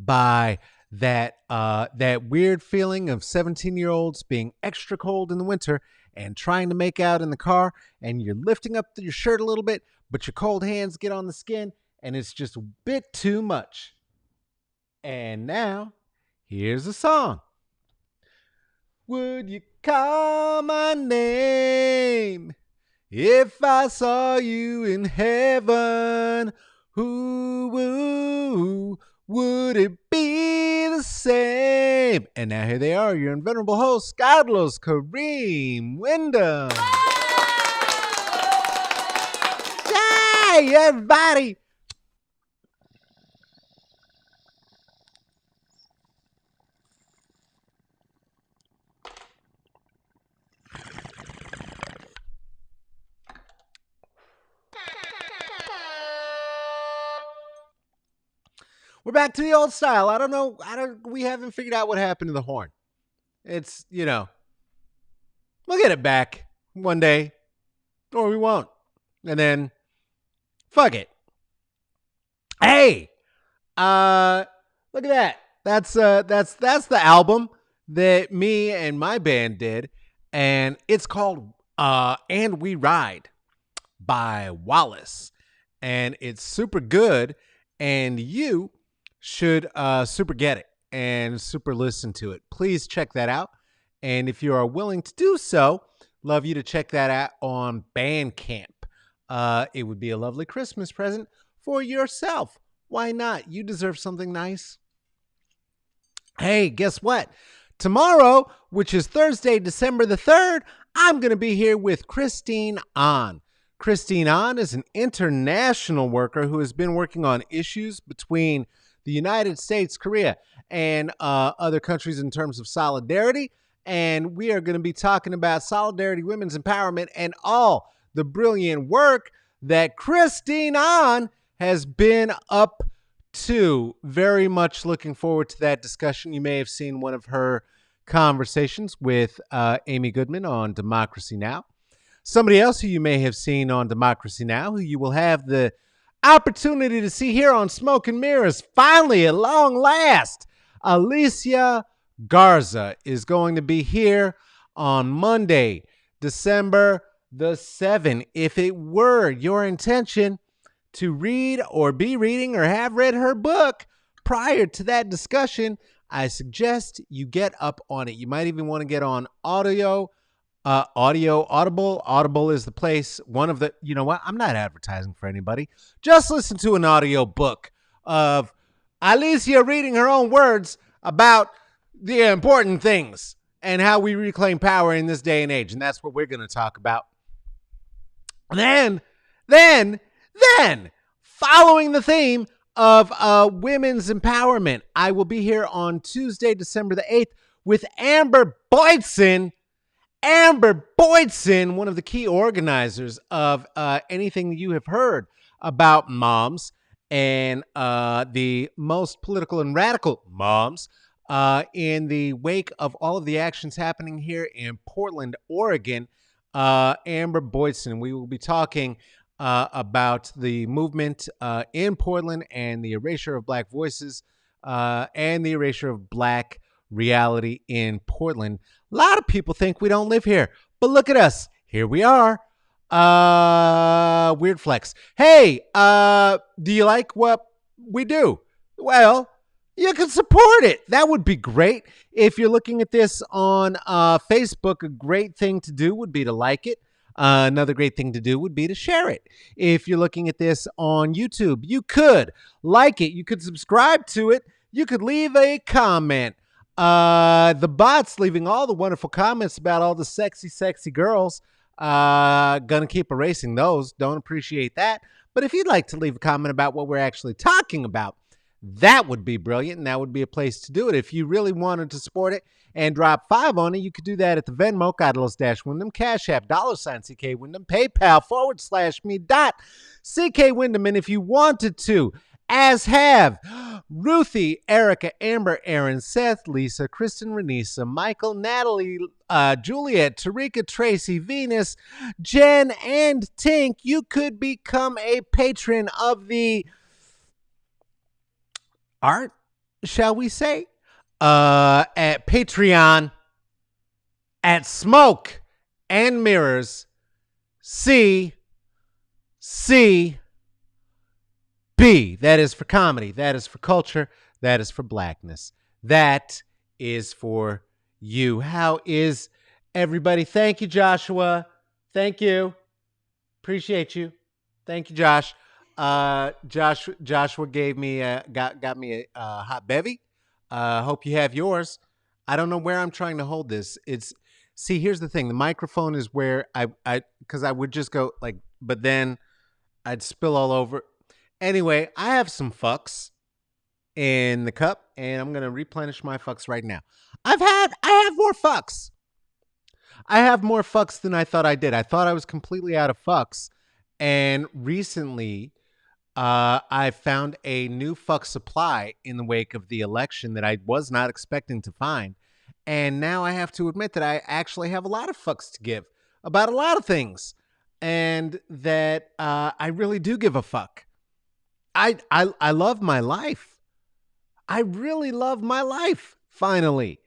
by that weird feeling of 17-year-olds being extra cold in the winter and trying to make out in the car, and you're lifting up your shirt a little bit, but your cold hands get on the skin, and it's just a bit too much. And now, here's a song. Would you call my name if I saw you in heaven? Ooh, would it be the same? And now here they are, your invenerable hosts, Carlos, Kareem, Wyndham. Hey, everybody. We're back to the old style. I don't know. We haven't figured out what happened to the horn. It's, we'll get it back one day, or we won't. And then, fuck it. Hey, look at that. That's the album that me and my band did, and it's called "And We Ride" by Wallace, and it's super good, and you should super get it and super listen to it. Please check that out. And if you are willing to do so, love you to check that out on Bandcamp. It would be a lovely Christmas present for yourself. Why not? You deserve something nice. Hey, guess what? Tomorrow, which is Thursday, December the 3rd, I'm going to be here with Christine Ahn. Christine Ahn is an international worker who has been working on issues between the United States, Korea, and other countries in terms of solidarity. And we are going to be talking about solidarity, women's empowerment, and all the brilliant work that Christine Ahn has been up to. Very much looking forward to that discussion. You may have seen one of her conversations with Amy Goodman on Democracy Now! Somebody else who you may have seen on Democracy Now!, who you will have the opportunity to see here on Smoke and Mirrors, finally, at long last, Alicia Garza is going to be here on Monday, December the 7th. If it were your intention to read or be reading or have read her book prior to that discussion, I suggest you get up on it. You might even want to get on Audible. Audible is the place. One of the, you know what? I'm not advertising for anybody. Just listen to an audio book of Alicia reading her own words about the important things and how we reclaim power in this day and age. And that's what we're going to talk about. Then, following the theme of women's empowerment, I will be here on Tuesday, December the 8th with Amber Boydson. Amber Boydson, one of the key organizers of anything that you have heard about moms and the most political and radical moms in the wake of all of the actions happening here in Portland, Oregon. Amber Boydson, we will be talking about the movement in Portland and the erasure of Black voices and the erasure of Black reality in Portland. A lot of people think we don't live here, but look at us. Here we are. Weird flex. Hey, do you like what we do? Well, you can support it. That would be great. If you're looking at this on Facebook, a great thing to do would be to like it. Another great thing to do would be to share it. If you're looking at this on YouTube, you could like it. You could subscribe to it. You could leave a comment. The bots leaving all the wonderful comments about all the sexy girls. Gonna keep erasing those. Don't appreciate that. But if you'd like to leave a comment about what we're actually talking about, that would be brilliant, and that would be a place to do it. If you really wanted to support it and drop $5 on it, you could do that at the Venmo, Carlos-Wyndham, Cash App, $CK Wyndham, PayPal, /me.CK Wyndham. And if you wanted to, as have Ruthie, Erica, Amber, Aaron, Seth, Lisa, Kristen, Renisa, Michael, Natalie, Juliet, Tarika, Tracy, Venus, Jen, and Tink, you could become a patron of the Art shall we say, at Patreon at Smoke and Mirrors C C B. That is for comedy. That is for culture. That is for blackness. That is for you. How is everybody? Thank you, Joshua. Thank you. Appreciate you. Thank you, Josh. Joshua gave me got me a hot bevy. Hope you have yours. I don't know where I'm trying to hold this. It's see. Here's the thing. The microphone is where I because I would just go like, but then I'd spill all over. Anyway, I have some fucks in the cup, and I'm gonna replenish my fucks right now. I have more fucks. I have more fucks than I thought I did. I thought I was completely out of fucks, and recently, I found a new fuck supply in the wake of the election that I was not expecting to find, and now I have to admit that I actually have a lot of fucks to give about a lot of things, and that I really do give a fuck. I love my life. I really love my life. Finally,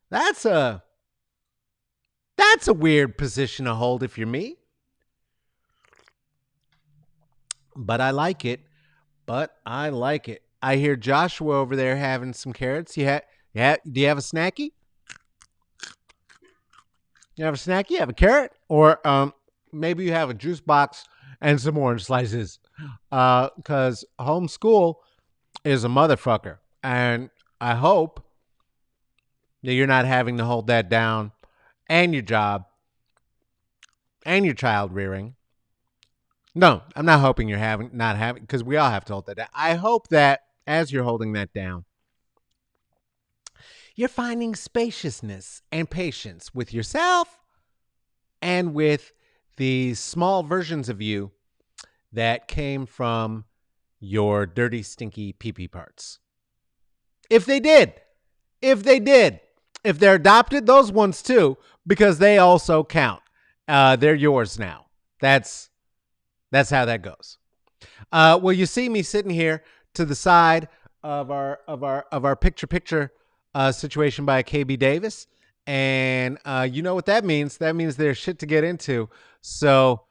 that's a weird position to hold if you're me, but I like it. I hear Joshua over there having some carrots. Yeah. Do you have a snacky? You have a snacky? You have a carrot, or maybe you have a juice box and some orange slices. Because homeschool is a motherfucker, and I hope that you're not having to hold that down, and your job, and your child rearing. No, I'm not hoping you're not having, because we all have to hold that down. I hope that as you're holding that down, you're finding spaciousness and patience with yourself and with the small versions of you that came from your dirty, stinky pee-pee parts. If they did, if they're adopted, those ones too, because they also count. They're yours now. That's how that goes. Well, you see me sitting here to the side of our picture situation by KB Davis, and you know what that means. That means there's shit to get into. So,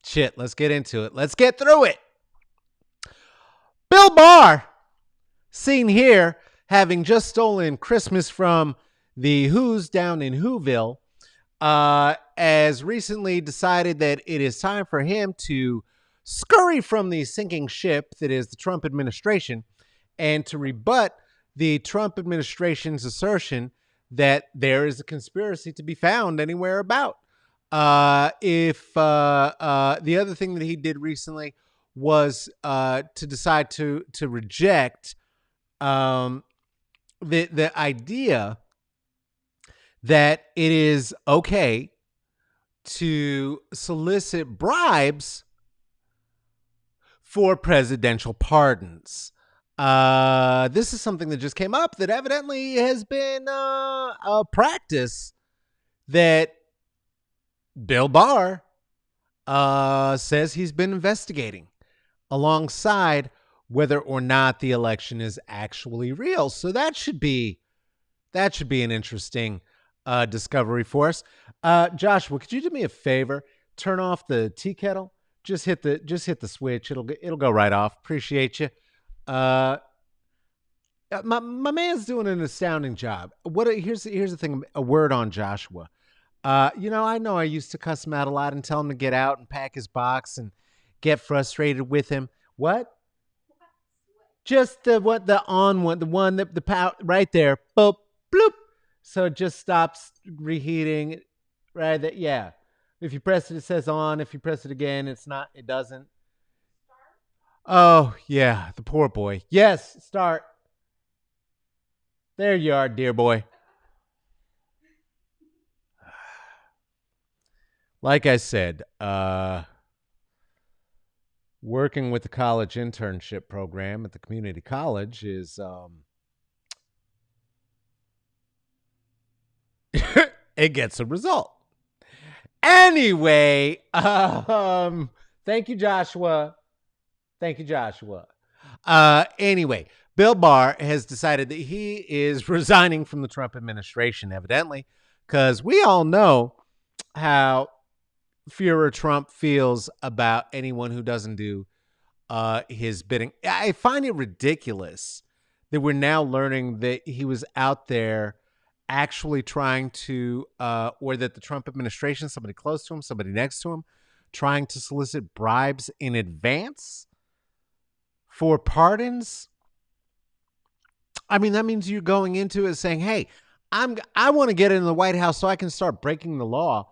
shit. Let's get into it. Let's get through it. Bill Barr, seen here having just stolen Christmas from the Who's down in Whoville, has recently decided that it is time for him to scurry from the sinking ship that is the Trump administration and to rebut the Trump administration's assertion that there is a conspiracy to be found anywhere about. If the other thing that he did recently was to decide to reject the idea that it is okay to solicit bribes for presidential pardons. This is something that just came up that evidently has been a practice that Bill Barr says he's been investigating alongside whether or not the election is actually real. So that should be an interesting discovery for us. Joshua, could you do me a favor? Turn off the tea kettle. Just hit the switch. It'll go right off. Appreciate you. My man's doing an astounding job. Here's the thing. A word on Joshua. I know I used to cuss him out a lot and tell him to get out and pack his box and get frustrated with him. What? Just the on one, the one that the power right there. Boop, bloop. So it just stops reheating. Right there. Yeah. If you press it, it says on. If you press it again, it doesn't. Oh, yeah. The poor boy. Yes. Start. There you are, dear boy. Like I said, working with the college internship program at the community college is it gets a result. Anyway, thank you, Joshua. Anyway, Bill Barr has decided that he is resigning from the Trump administration, evidently, because we all know how Führer Trump feels about anyone who doesn't do his bidding. I find it ridiculous that we're now learning that he was out there actually trying to, or that the Trump administration, somebody close to him, somebody next to him, trying to solicit bribes in advance for pardons. I mean, that means you're going into it saying, hey, I want to get in the White House so I can start breaking the law.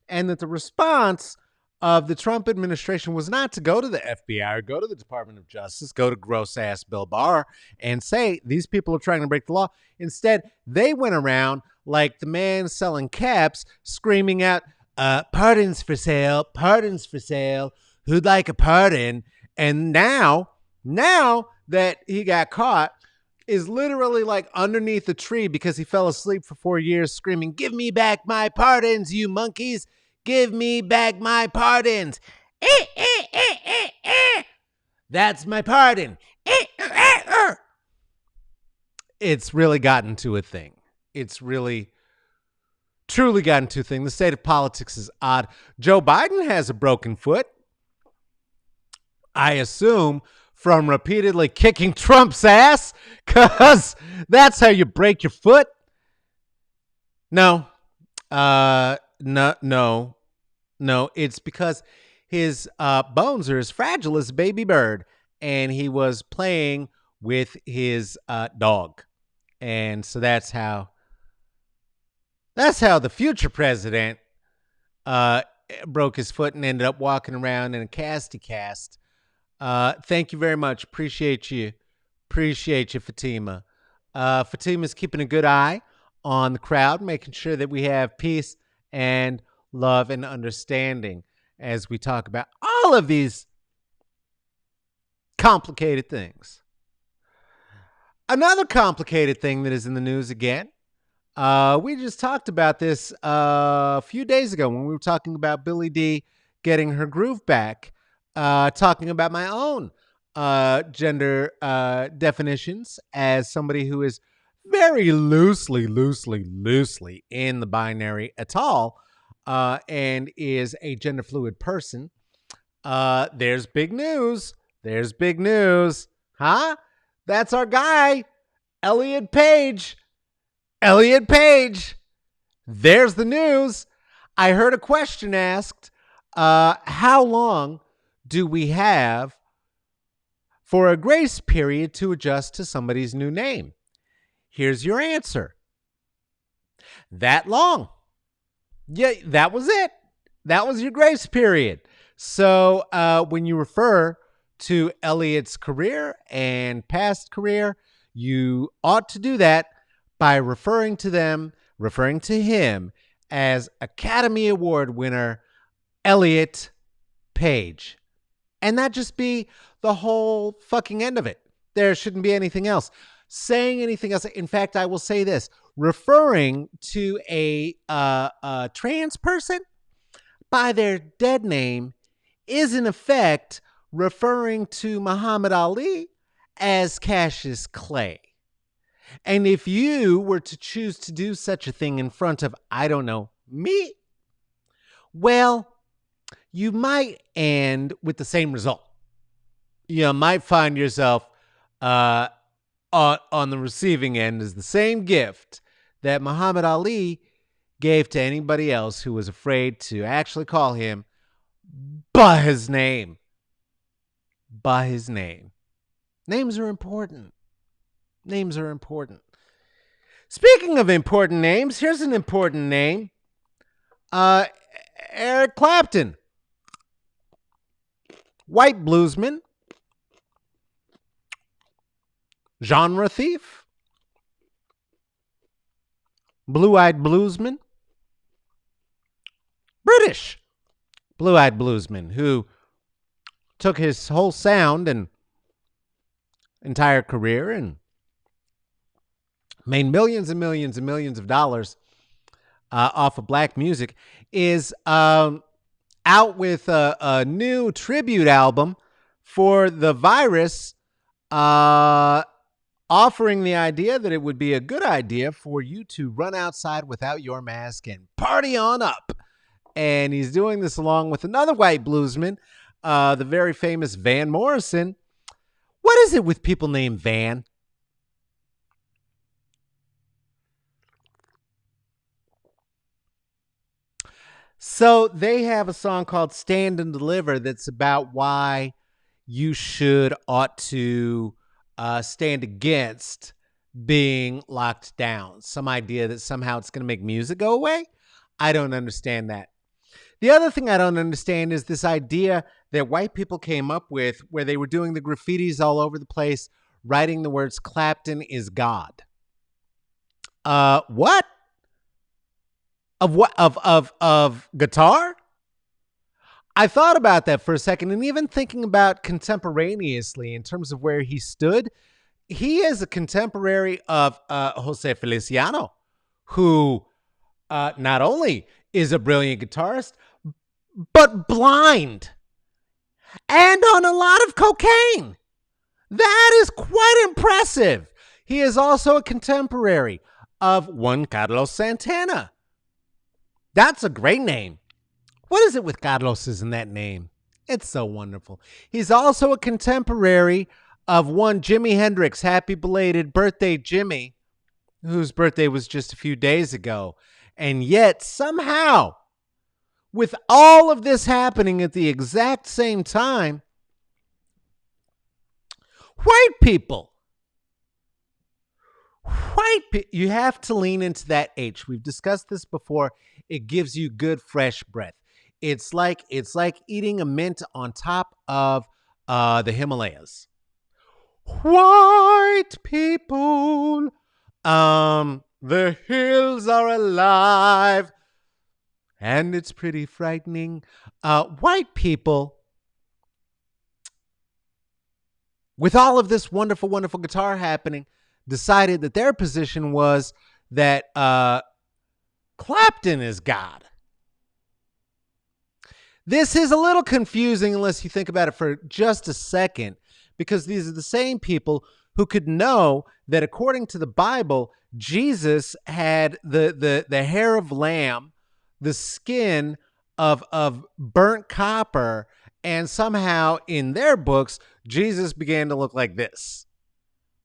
And that the response of the Trump administration was not to go to the FBI or go to the Department of Justice, go to gross ass Bill Barr and say, these people are trying to break the law. Instead, they went around like the man selling caps, screaming out, pardons for sale, who'd like a pardon? And now that he got caught, is literally like underneath a tree because he fell asleep for 4 years screaming, give me back my pardons, you monkeys. Give me back my pardons. That's my pardon. It's really gotten to a thing. It's really, truly gotten to a thing. The state of politics is odd. Joe Biden has a broken foot. I assume from repeatedly kicking Trump's ass, because that's how you break your foot. No, it's because his bones are as fragile as a baby bird, and he was playing with his dog. And so that's how the future president broke his foot and ended up walking around in a casty cast. Thank you very much. Appreciate you, Fatima. Fatima's keeping a good eye on the crowd, making sure that we have peace and love and understanding as we talk about all of these complicated things. Another complicated thing that is in the news again. We just talked about this a few days ago when we were talking about Billie D getting her groove back, talking about my own gender definitions as somebody who is very loosely in the binary at all, and is a gender fluid person. There's big news. Huh? That's our guy, Elliot Page. There's the news. I heard a question asked, how long do we have for a grace period to adjust to somebody's new name? Here's your answer. That long. Yeah, that was it. That was your grace period. So when you refer to Elliot's career and past career, you ought to do that by referring to him as Academy Award winner Elliot Page. And that just be the whole fucking end of it. There shouldn't be anything else. Saying anything else. In fact, I will say this. Referring to a trans person by their dead name is in effect referring to Muhammad Ali as Cassius Clay. And if you were to choose to do such a thing in front of, I don't know, me, well, you might end with the same result. You might find yourself on the receiving end as the same gift that Muhammad Ali gave to anybody else who was afraid to actually call him by his name. Names are important. Speaking of important names, here's an important name. Eric Clapton. White bluesman. Genre thief. Blue-eyed bluesman. British blue-eyed bluesman who took his whole sound and entire career and made millions and millions and millions of dollars off of black music, is out with a new tribute album for the virus uh, offering the idea that it would be a good idea for you to run outside without your mask and party on up. And he's doing this along with another white bluesman, the very famous Van Morrison. What is it with people named Van? So they have a song called Stand and Deliver that's about why you ought to stand against being locked down. Some idea that somehow it's going to make music go away. I don't understand that. The other thing I don't understand is this idea that white people came up with where they were doing the graffitis all over the place, writing the words Clapton is God. What? Of what? Of guitar? I thought about that for a second, and even thinking about contemporaneously in terms of where he stood, he is a contemporary of Jose Feliciano, who not only is a brilliant guitarist, but blind and on a lot of cocaine. That is quite impressive. He is also a contemporary of Juan Carlos Santana. That's a great name. What is it with Carlos's in that name? It's so wonderful. He's also a contemporary of one Jimi Hendrix. Happy belated birthday, Jimmy, whose birthday was just a few days ago. And yet, somehow, with all of this happening at the exact same time, you have to lean into that H. We've discussed this before. It gives you good, fresh breath. It's like eating a mint on top of the Himalayas. White people, the hills are alive, and it's pretty frightening. White people, with all of this wonderful, wonderful guitar happening, decided that their position was that Clapton is God. This is a little confusing unless you think about it for just a second, because these are the same people who could know that according to the Bible, Jesus had the hair of lamb, the skin of burnt copper, and somehow in their books, Jesus began to look like this,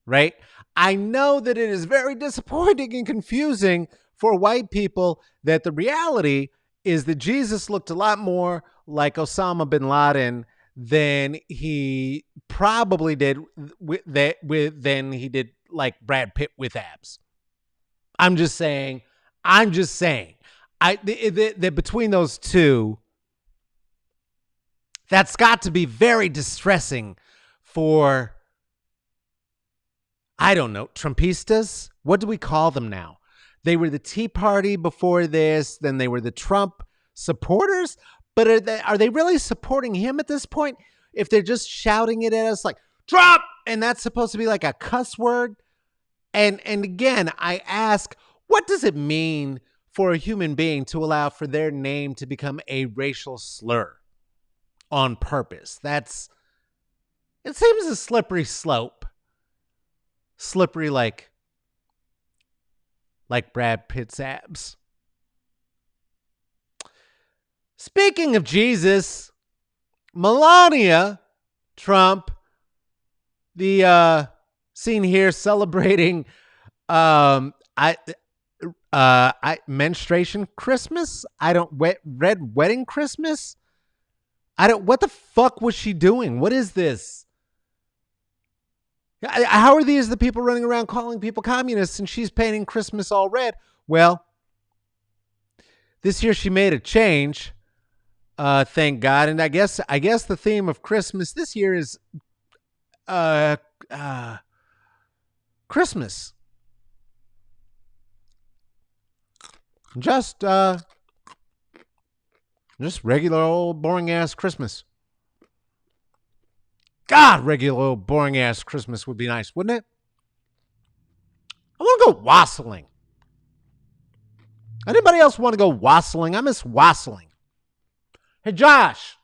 right? I know that it is very disappointing and confusing for white people that the reality is that Jesus looked a lot more like Osama bin Laden than he probably did than he did like Brad Pitt with abs. I'm just saying. That between those two, that's got to be very distressing for, I don't know, Trumpistas? What do we call them now? They were the Tea Party before this, then they were the Trump supporters. But are they really supporting him at this point? If they're just shouting it at us like, Trump! And that's supposed to be like a cuss word? And again, I ask, what does it mean for a human being to allow for their name to become a racial slur on purpose? It seems a slippery slope. Slippery like Brad Pitt's abs. Speaking of Jesus, Melania Trump, the scene here celebrating menstruation Christmas. Red wedding Christmas. What the fuck was she doing? What is this? How are these the people running around calling people communists and she's painting Christmas all red? Well, this year she made a change. Thank God. And I guess the theme of Christmas this year is Christmas. Just regular old boring ass Christmas. God, regular old boring ass Christmas would be nice, wouldn't it? I want to go wassailing. Anybody else want to go wassailing? I miss wassailing. Hey, Josh,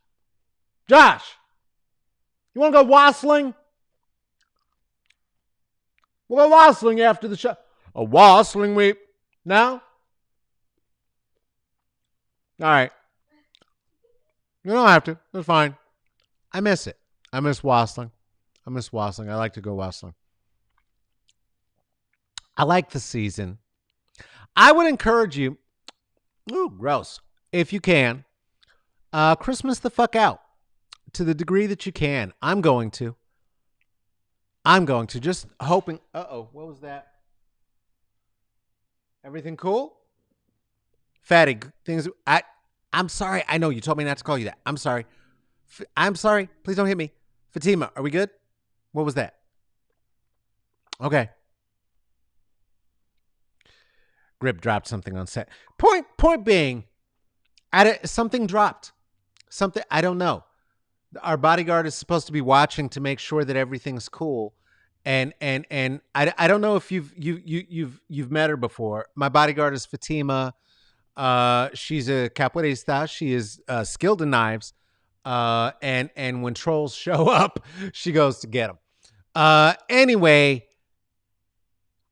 you want to go wassailing? We'll go wassailing after the show. A wassailing week. No? All right. You don't have to. That's fine. I miss it. I miss wassailing. I like to go wassailing. I like the season. I would encourage you, ooh, gross, if you can, Christmas the fuck out to the degree that you can. I'm going to. Just hoping. Uh-oh, what was that? Everything cool? Fatty, things. I'm sorry. I know you told me not to call you that. I'm sorry. Please don't hit me. Fatima, are we good? What was that? Okay. Grip dropped something on set. Point being, something dropped. Something, I don't know. Our bodyguard is supposed to be watching to make sure that everything's cool. And I don't know if you've met her before. My bodyguard is Fatima. She's a capoeirista. She is skilled in knives. And when trolls show up, she goes to get them. Anyway,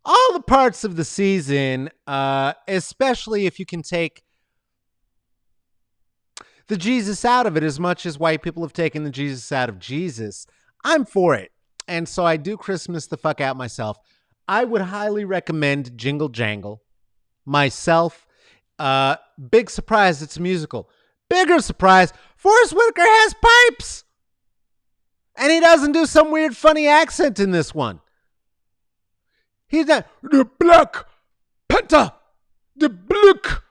all the parts of the season, especially if you can take the Jesus out of it, as much as white people have taken the Jesus out of Jesus, I'm for it. And so I do Christmas the fuck out myself. I would highly recommend Jingle Jangle myself. Big surprise, it's a musical. Bigger surprise, Forrest Whitaker has pipes. And he doesn't do some weird funny accent in this one. He's not the Black Panther. The Black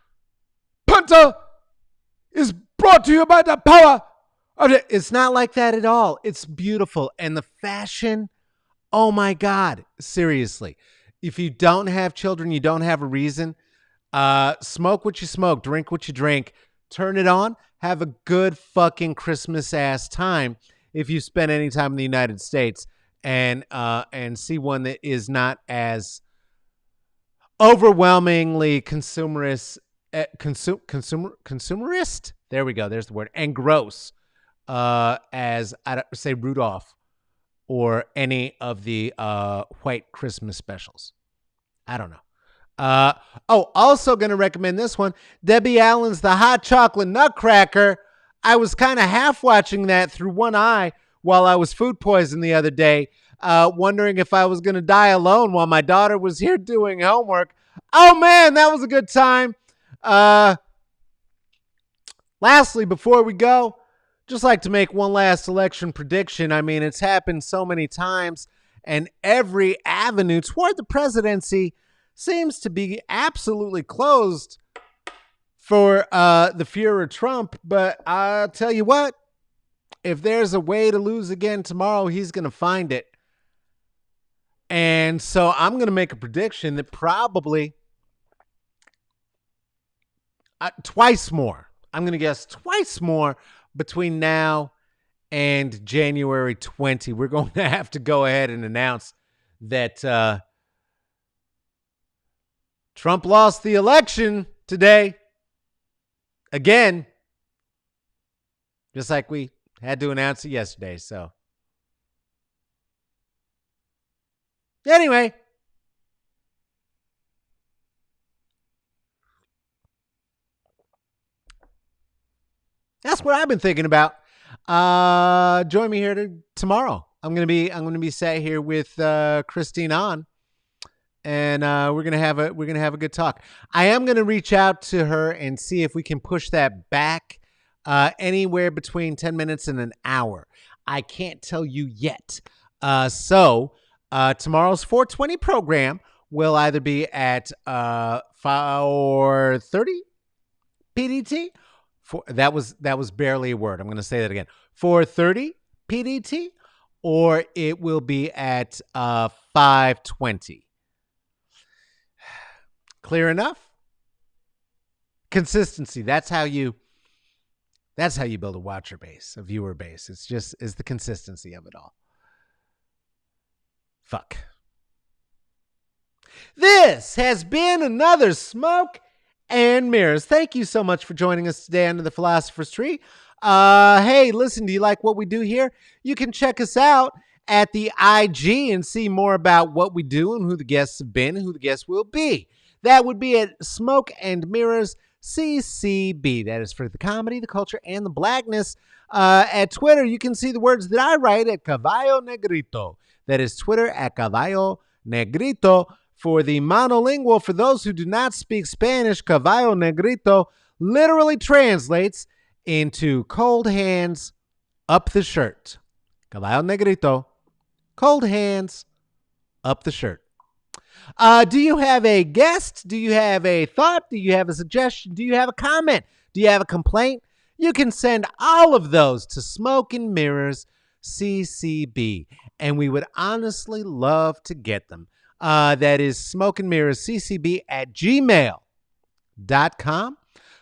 Panther is brought to you by the power of the... It's not like that at all. It's beautiful. And the fashion, oh my God. Seriously. If you don't have children, you don't have a reason. Smoke what you smoke. Drink what you drink. Turn it on. Have a good fucking Christmas ass time if you spend any time in the United States. And see one that is not as overwhelmingly consumerist. Consumerist. There we go. There's the word. And gross, as I say Rudolph or any of the white Christmas specials. I don't know. Also going to recommend this one. Debbie Allen's The Hot Chocolate Nutcracker. I was kind of half watching that through one eye while I was food poisoned the other day, wondering if I was going to die alone while my daughter was here doing homework. Oh, man, that was a good time. Lastly, before we go, just like to make one last election prediction. I mean, it's happened so many times, and every avenue toward the presidency seems to be absolutely closed for the Führer Trump. But I'll tell you what, if there's a way to lose again tomorrow, he's going to find it. And so I'm going to make a prediction that probably twice more. I'm going to guess twice more between now and January 20. We're going to have to go ahead and announce that Trump lost the election today. Again. Just like we had to announce it yesterday. So anyway. That's what I've been thinking about. Join me here tomorrow. I'm gonna be sat here with Christine on, and we're gonna have a good talk. I am gonna reach out to her and see if we can push that back anywhere between 10 minutes and an hour. I can't tell you yet. So tomorrow's 420 program will either be at 4:30 PDT. That was barely a word. I'm going to say that again. 4:30 PDT, or it will be at 5:20. Clear enough? Consistency. That's how you build a watcher base, a viewer base. It's the consistency of it all. Fuck. This has been another Smoke and Mirrors. Thank you so much for joining us today under the Philosopher's Tree. Hey, listen, do you like what we do here? You can check us out at the IG and see more about what we do and who the guests have been and who the guests will be. That would be at Smoke and Mirrors CCB. That is for the comedy, the culture, and the blackness. At Twitter, you can see the words that I write at Caballo Negrito. That is Twitter at Caballo Negrito. For the monolingual, for those who do not speak Spanish, Caballo Negrito literally translates into cold hands up the shirt. Caballo Negrito, cold hands up the shirt. Do you have a guest? Do you have a thought? Do you have a suggestion? Do you have a comment? Do you have a complaint? You can send all of those to Smoke and Mirrors CCB, and we would honestly love to get them. That is Smoke and Mirrors CCB at gmail.com.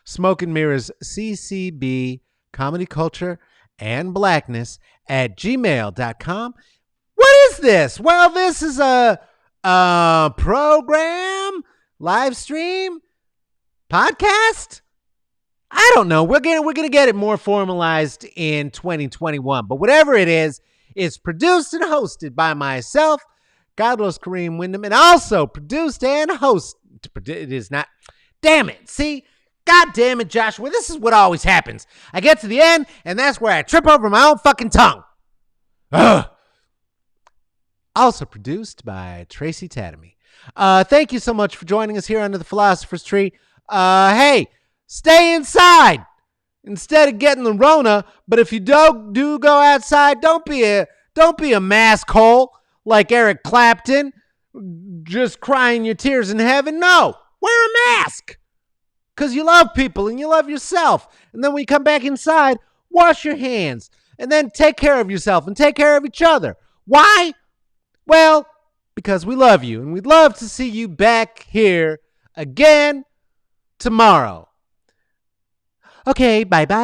Smoke and Mirrors CCB, comedy, culture, and blackness at gmail.com. What is this? Well, this is a program, live stream, podcast. I don't know. We're gonna get it more formalized in 2021. But whatever it is, it's produced and hosted by myself, Carlos Kareem Wyndham, and also produced and hosted. It is not. Damn it. See? God damn it, Joshua. This is what always happens. I get to the end, and that's where I trip over my own fucking tongue. Ugh. Also produced by Tracy Tatamy. Thank you so much for joining us here under the Philosopher's Tree. Hey, stay inside instead of getting the Rona. But if you do go outside, don't be a mask hole like Eric Clapton, just crying your tears in heaven. No, wear a mask because you love people and you love yourself. And then when you come back inside, wash your hands and then take care of yourself and take care of each other. Why? Well, because we love you and we'd love to see you back here again tomorrow. Okay, bye-bye.